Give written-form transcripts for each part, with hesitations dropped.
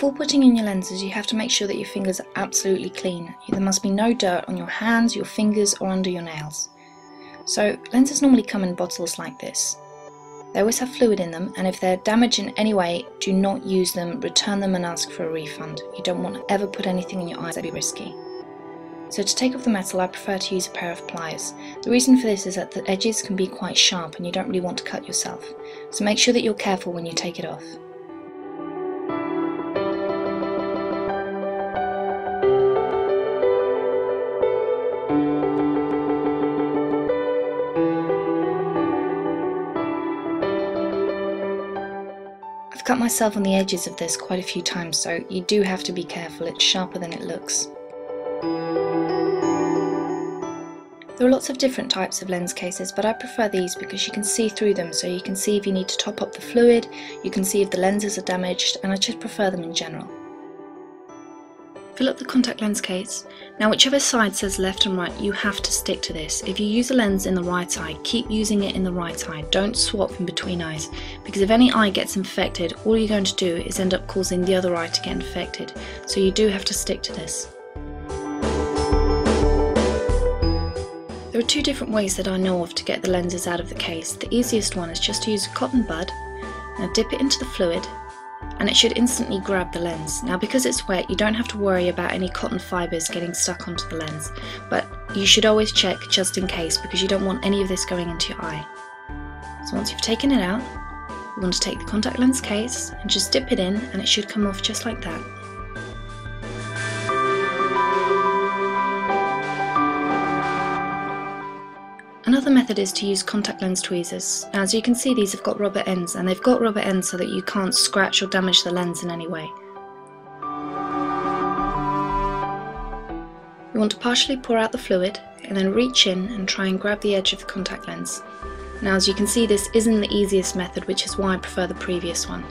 Before putting in your lenses, you have to make sure that your fingers are absolutely clean. There must be no dirt on your hands, your fingers, or under your nails. So lenses normally come in bottles like this. They always have fluid in them, and if they're damaged in any way, do not use them, return them and ask for a refund. You don't want to ever put anything in your eyes that'd be risky. So to take off the metal, I prefer to use a pair of pliers. The reason for this is that the edges can be quite sharp and you don't really want to cut yourself. So make sure that you're careful when you take it off. I've cut myself on the edges of this quite a few times, so you do have to be careful. It's sharper than it looks. There are lots of different types of lens cases, but I prefer these because you can see through them, so you can see if you need to top up the fluid, you can see if the lenses are damaged, and I just prefer them in general. Fill up the contact lens case. Now whichever side says left and right, you have to stick to this. If you use a lens in the right eye, keep using it in the right eye. Don't swap in between eyes, because if any eye gets infected, all you're going to do is end up causing the other eye to get infected. So you do have to stick to this. There are two different ways that I know of to get the lenses out of the case. The easiest one is just to use a cotton bud. Now dip it into the fluid, and it should instantly grab the lens. Now because it's wet, you don't have to worry about any cotton fibres getting stuck onto the lens, but you should always check just in case, because you don't want any of this going into your eye. So once you've taken it out, you want to take the contact lens case and just dip it in, and it should come off just like that. Another method is to use contact lens tweezers. As you can see, these have got rubber ends, and they've got rubber ends so that you can't scratch or damage the lens in any way. You want to partially pour out the fluid and then reach in and try and grab the edge of the contact lens. Now as you can see, this isn't the easiest method, which is why I prefer the previous one.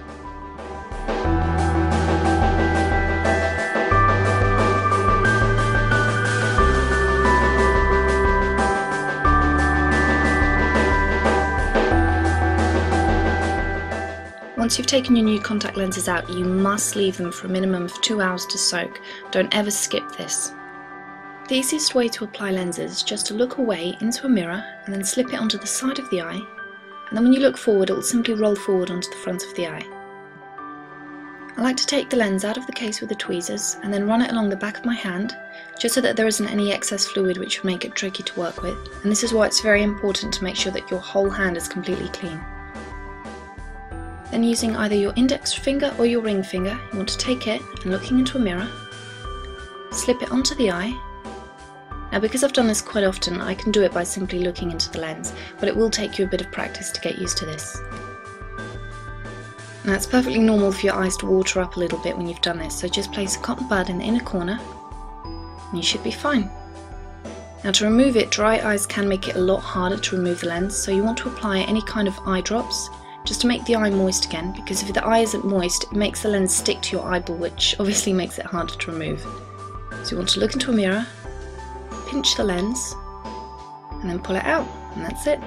Once you've taken your new contact lenses out, you must leave them for a minimum of 2 hours to soak. Don't ever skip this. The easiest way to apply lenses is just to look away into a mirror and then slip it onto the side of the eye, and then when you look forward, it will simply roll forward onto the front of the eye. I like to take the lens out of the case with the tweezers and then run it along the back of my hand, just so that there isn't any excess fluid which would make it tricky to work with, and this is why it's very important to make sure that your whole hand is completely clean. Then using either your index finger or your ring finger, you want to take it and looking into a mirror, slip it onto the eye. Now because I've done this quite often, I can do it by simply looking into the lens, but it will take you a bit of practice to get used to this. Now it's perfectly normal for your eyes to water up a little bit when you've done this, so just place a cotton bud in the inner corner and you should be fine. Now to remove it, dry eyes can make it a lot harder to remove the lens, so you want to apply any kind of eye drops just to make the eye moist again, because if the eye isn't moist, it makes the lens stick to your eyeball, which obviously makes it harder to remove. So you want to look into a mirror, pinch the lens, and then pull it out, and that's it.